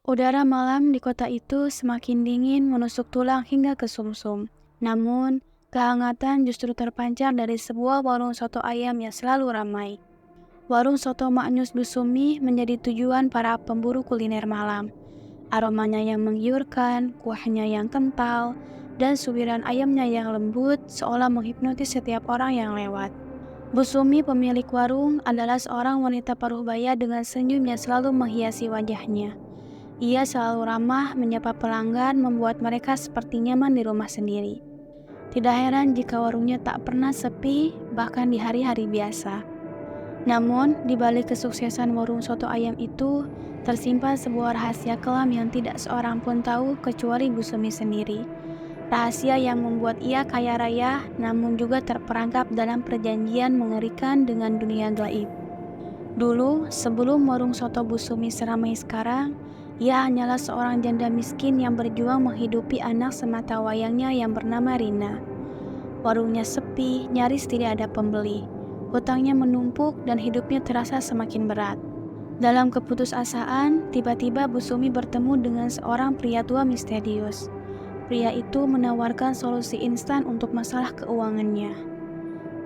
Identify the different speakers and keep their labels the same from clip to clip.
Speaker 1: Udara malam di kota itu semakin dingin menusuk tulang hingga ke sumsum. Namun, kehangatan justru terpancar dari sebuah warung soto ayam yang selalu ramai. Warung soto Maknyus Busumi menjadi tujuan para pemburu kuliner malam. Aromanya yang menggiurkan, kuahnya yang kental, dan suiran ayamnya yang lembut seolah menghipnotis setiap orang yang lewat. Busumi pemilik warung adalah seorang wanita paruh baya dengan senyum yang selalu menghiasi wajahnya. Ia selalu ramah menyapa pelanggan, membuat mereka seperti nyaman di rumah sendiri. Tidak heran jika warungnya tak pernah sepi, bahkan di hari-hari biasa. Namun, di balik kesuksesan warung soto ayam itu, tersimpan sebuah rahasia kelam yang tidak seorang pun tahu kecuali Bu Sumi sendiri. Rahasia yang membuat ia kaya raya, namun juga terperangkap dalam perjanjian mengerikan dengan dunia gaib. Dulu, sebelum warung soto Bu Sumi seramai sekarang, ia hanyalah seorang janda miskin yang berjuang menghidupi anak semata wayangnya yang bernama Rina. Warungnya sepi, nyaris tidak ada pembeli. Hutangnya menumpuk dan hidupnya terasa semakin berat. Dalam keputusasaan, tiba-tiba Bu Sumi bertemu dengan seorang pria tua misterius. Pria itu menawarkan solusi instan untuk masalah keuangannya.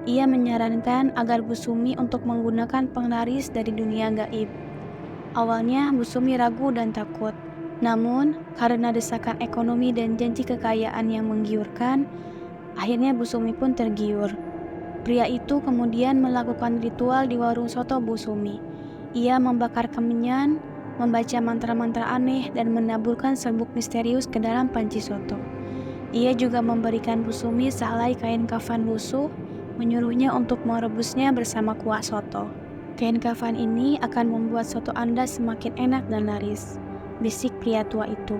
Speaker 1: Ia menyarankan agar Bu Sumi untuk menggunakan penglaris dari dunia gaib. Awalnya Bu Sumi ragu dan takut. Namun, karena desakan ekonomi dan janji kekayaan yang menggiurkan, akhirnya Bu Sumi pun tergiur. Pria itu kemudian melakukan ritual di warung soto Bu Sumi. Ia membakar kemenyan, membaca mantra-mantra aneh, dan menaburkan serbuk misterius ke dalam panci soto. Ia juga memberikan Bu Sumi sehelai kain kafan lusuh, menyuruhnya untuk merebusnya bersama kuah soto. Kain kafan ini akan membuat soto Anda semakin enak dan laris, bisik pria tua itu.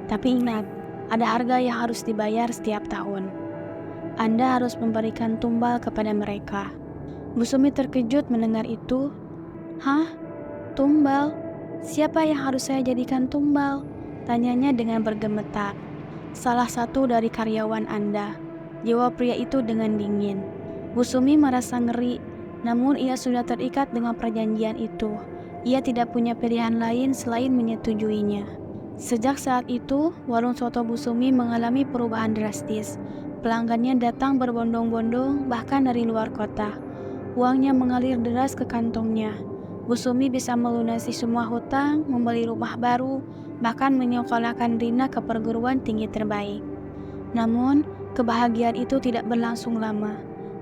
Speaker 1: Tapi ingat, ada harga yang harus dibayar setiap tahun. Anda harus memberikan tumbal kepada mereka. Bu Sumi terkejut mendengar itu. Hah? Tumbal? Siapa yang harus saya jadikan tumbal? Tanyanya dengan bergemetar. Salah satu dari karyawan Anda, jawab pria itu dengan dingin. Bu Sumi merasa ngeri, namun ia sudah terikat dengan perjanjian itu. Ia tidak punya pilihan lain selain menyetujuinya. Sejak saat itu, warung soto Bu Sumi mengalami perubahan drastis. Pelanggannya datang berbondong-bondong, bahkan dari luar kota. Uangnya mengalir deras ke kantongnya. Bu Sumi bisa melunasi semua hutang, membeli rumah baru, bahkan menyekolahkan Rina ke perguruan tinggi terbaik. Namun, kebahagiaan itu tidak berlangsung lama.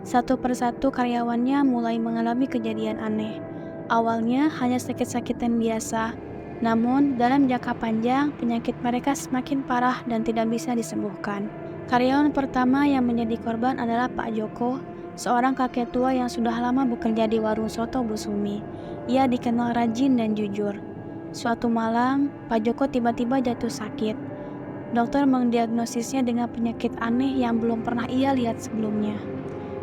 Speaker 1: Satu persatu karyawannya mulai mengalami kejadian aneh. Awalnya hanya sakit-sakitan biasa, namun dalam jangka panjang penyakit mereka semakin parah dan tidak bisa disembuhkan. Karyawan pertama yang menjadi korban adalah Pak Joko, seorang kakek tua yang sudah lama bekerja di warung soto Bu Sumi. Ia dikenal rajin dan jujur. Suatu malam, Pak Joko tiba-tiba jatuh sakit. Dokter mendiagnosisnya dengan penyakit aneh yang belum pernah ia lihat sebelumnya.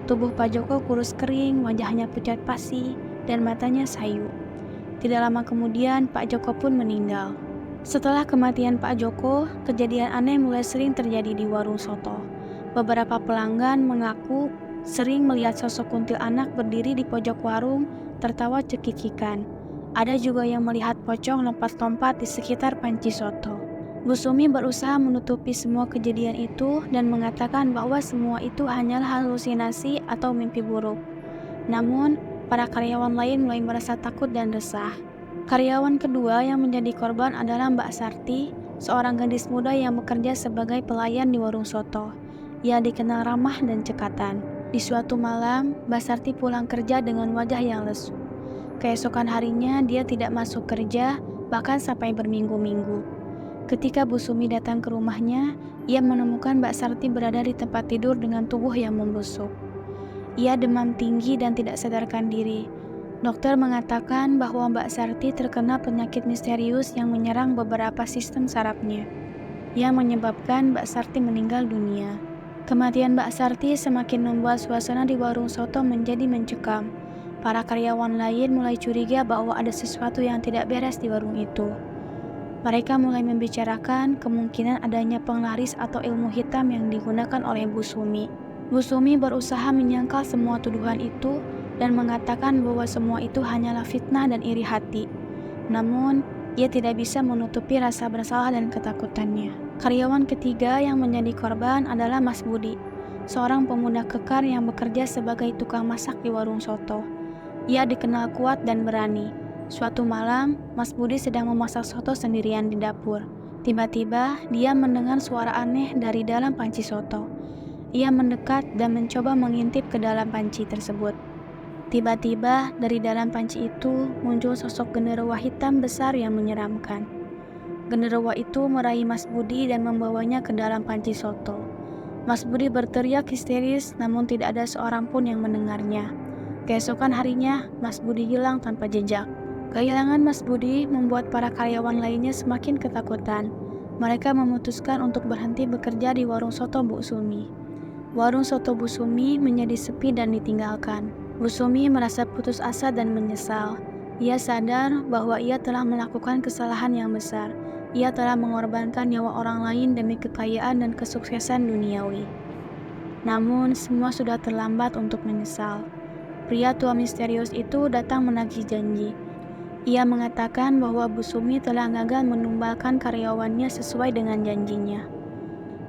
Speaker 1: Tubuh Pak Joko kurus kering, wajahnya pucat pasi, dan matanya sayu. Tidak lama kemudian, Pak Joko pun meninggal. Setelah kematian Pak Joko, kejadian aneh mulai sering terjadi di warung soto. Beberapa pelanggan mengaku sering melihat sosok kuntilanak berdiri di pojok warung, tertawa cekikikan. Ada juga yang melihat pocong lompat-lompat di sekitar panci soto. Bu Sumi berusaha menutupi semua kejadian itu dan mengatakan bahwa semua itu hanyalah halusinasi atau mimpi buruk. Namun, para karyawan lain mulai merasa takut dan resah. Karyawan kedua yang menjadi korban adalah Mbak Sarti, seorang gadis muda yang bekerja sebagai pelayan di warung soto. Ia dikenal ramah dan cekatan. Di suatu malam, Mbak Sarti pulang kerja dengan wajah yang lesu. Keesokan harinya, dia tidak masuk kerja, bahkan sampai berminggu-minggu. Ketika Bu Sumi datang ke rumahnya, ia menemukan Mbak Sarti berada di tempat tidur dengan tubuh yang membusuk. Ia demam tinggi dan tidak sadarkan diri. Dokter mengatakan bahwa Mbak Sarti terkena penyakit misterius yang menyerang beberapa sistem sarafnya, yang menyebabkan Mbak Sarti meninggal dunia. Kematian Mbak Sarti semakin membuat suasana di warung soto menjadi mencekam. Para karyawan lain mulai curiga bahwa ada sesuatu yang tidak beres di warung itu. Mereka mulai membicarakan kemungkinan adanya penglaris atau ilmu hitam yang digunakan oleh Bu Sumi. Bu Sumi berusaha menyangkal semua tuduhan itu dan mengatakan bahwa semua itu hanyalah fitnah dan iri hati. Namun, Ia tidak bisa menutupi rasa bersalah dan ketakutannya. Karyawan ketiga yang menjadi korban adalah Mas Budi, seorang pemuda kekar yang bekerja sebagai tukang masak di warung soto. Ia dikenal kuat dan berani. Suatu malam, Mas Budi sedang memasak soto sendirian di dapur. Tiba-tiba, dia mendengar suara aneh dari dalam panci soto. Ia mendekat dan mencoba mengintip ke dalam panci tersebut. Tiba-tiba, dari dalam panci itu muncul sosok genderuwo hitam besar yang menyeramkan. Genderuwo itu meraih Mas Budi dan membawanya ke dalam panci soto. Mas Budi berteriak histeris, namun tidak ada seorang pun yang mendengarnya. Keesokan harinya, Mas Budi hilang tanpa jejak. Kehilangan Mas Budi membuat para karyawan lainnya semakin ketakutan. Mereka memutuskan untuk berhenti bekerja di warung soto Bu Sumi. Warung soto Bu Sumi menjadi sepi dan ditinggalkan. Bu Sumi merasa putus asa dan menyesal. Ia sadar bahwa ia telah melakukan kesalahan yang besar. Ia telah mengorbankan nyawa orang lain demi kekayaan dan kesuksesan duniawi. Namun, semua sudah terlambat untuk menyesal. Pria tua misterius itu datang menagih janji. Ia mengatakan bahwa Bu Sumi telah gagal menumbalkan karyawannya sesuai dengan janjinya.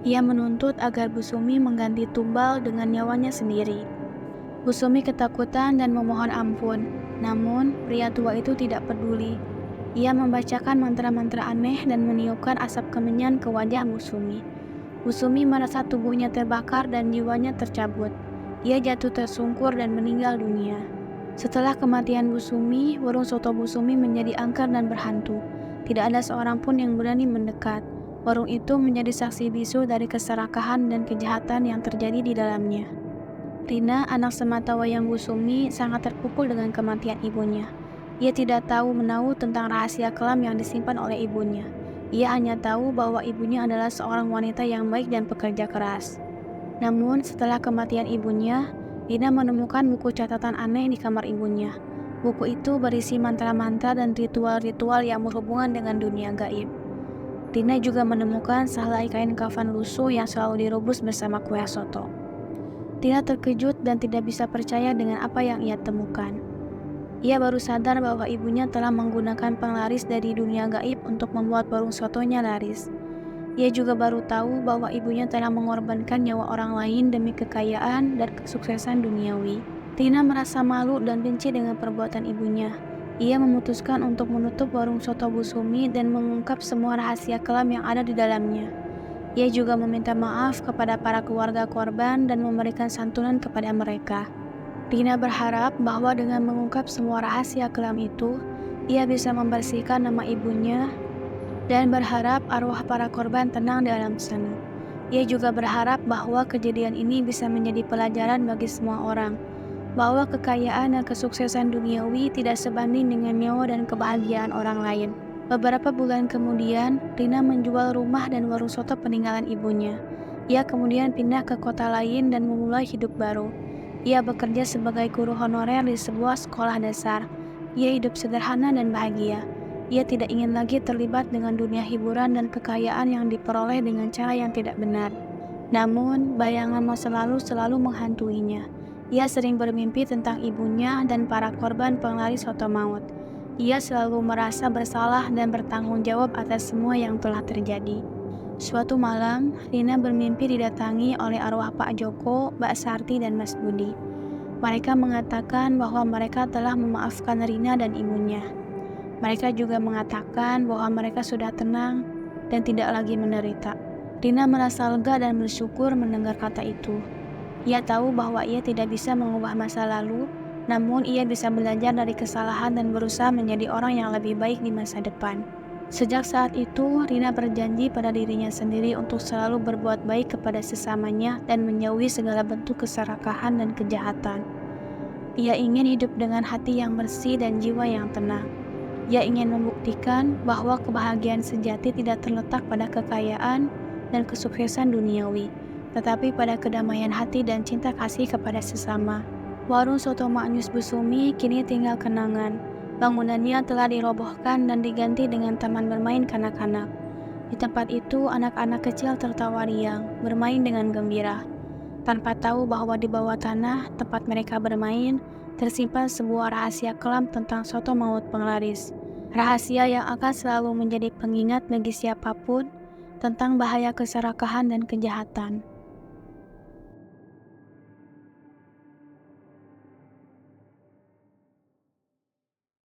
Speaker 1: Ia menuntut agar Bu Sumi mengganti tumbal dengan nyawanya sendiri. Bu Sumi ketakutan dan memohon ampun, namun pria tua itu tidak peduli. Ia membacakan mantra-mantra aneh dan meniupkan asap kemenyan ke wajah Bu Sumi. Bu Sumi merasa tubuhnya terbakar dan jiwanya tercabut. Ia jatuh tersungkur dan meninggal dunia. Setelah kematian Bu Sumi, warung soto Bu Sumi menjadi angker dan berhantu. Tidak ada seorang pun yang berani mendekat. Warung itu menjadi saksi bisu dari keserakahan dan kejahatan yang terjadi di dalamnya. Rina, anak sematawayang Bu Sumi, sangat terpukul dengan kematian ibunya. Ia tidak tahu menahu tentang rahasia kelam yang disimpan oleh ibunya. Ia hanya tahu bahwa ibunya adalah seorang wanita yang baik dan pekerja keras. Namun, setelah kematian ibunya, Rina menemukan buku catatan aneh di kamar ibunya. Buku itu berisi mantra-mantra dan ritual-ritual yang berhubungan dengan dunia gaib. Rina juga menemukan sehelai kain kafan lusuh yang selalu direbus bersama kue soto. Rina terkejut dan tidak bisa percaya dengan apa yang ia temukan. Ia baru sadar bahwa ibunya telah menggunakan penglaris dari dunia gaib untuk membuat warung sotonya laris. Ia juga baru tahu bahwa ibunya telah mengorbankan nyawa orang lain demi kekayaan dan kesuksesan duniawi. Rina merasa malu dan benci dengan perbuatan ibunya. Ia memutuskan untuk menutup warung soto Bu Sumi dan mengungkap semua rahasia kelam yang ada di dalamnya. Ia juga meminta maaf kepada para keluarga korban dan memberikan santunan kepada mereka. Rina berharap bahwa dengan mengungkap semua rahasia kelam itu, ia bisa membersihkan nama ibunya dan berharap arwah para korban tenang di alam sana. Ia juga berharap bahwa kejadian ini bisa menjadi pelajaran bagi semua orang, bahwa kekayaan dan kesuksesan duniawi tidak sebanding dengan nyawa dan kebahagiaan orang lain. Beberapa bulan kemudian, Rina menjual rumah dan warung soto peninggalan ibunya. Ia kemudian pindah ke kota lain dan memulai hidup baru. Ia bekerja sebagai guru honorer di sebuah sekolah dasar. Ia hidup sederhana dan bahagia. Ia tidak ingin lagi terlibat dengan dunia hiburan dan kekayaan yang diperoleh dengan cara yang tidak benar. Namun, bayangan masa lalu selalu menghantuinya. Ia sering bermimpi tentang ibunya dan para korban penglaris soto maut. Ia selalu merasa bersalah dan bertanggung jawab atas semua yang telah terjadi. Suatu malam, Rina bermimpi didatangi oleh arwah Pak Joko, Mbak Sarti, dan Mas Budi. Mereka mengatakan bahwa mereka telah memaafkan Rina dan ibunya. Mereka juga mengatakan bahwa mereka sudah tenang dan tidak lagi menderita. Rina merasa lega dan bersyukur mendengar kata itu. Ia tahu bahwa ia tidak bisa mengubah masa lalu, namun ia bisa belajar dari kesalahan dan berusaha menjadi orang yang lebih baik di masa depan. Sejak saat itu, Rina berjanji pada dirinya sendiri untuk selalu berbuat baik kepada sesamanya dan menjauhi segala bentuk keserakahan dan kejahatan. Ia ingin hidup dengan hati yang bersih dan jiwa yang tenang. Ia ingin membuktikan bahwa kebahagiaan sejati tidak terletak pada kekayaan dan kesuksesan duniawi, tetapi pada kedamaian hati dan cinta kasih kepada sesama. Warung soto Maknyus Bu Sumi kini tinggal kenangan. Bangunannya telah dirobohkan dan diganti dengan taman bermain kanak-kanak. Di tempat itu, anak-anak kecil tertawa riang, bermain dengan gembira. Tanpa tahu bahwa di bawah tanah, tempat mereka bermain, tersimpan sebuah rahasia kelam tentang soto maut penglaris. Rahasia yang akan selalu menjadi pengingat bagi siapapun tentang bahaya keserakahan dan kejahatan.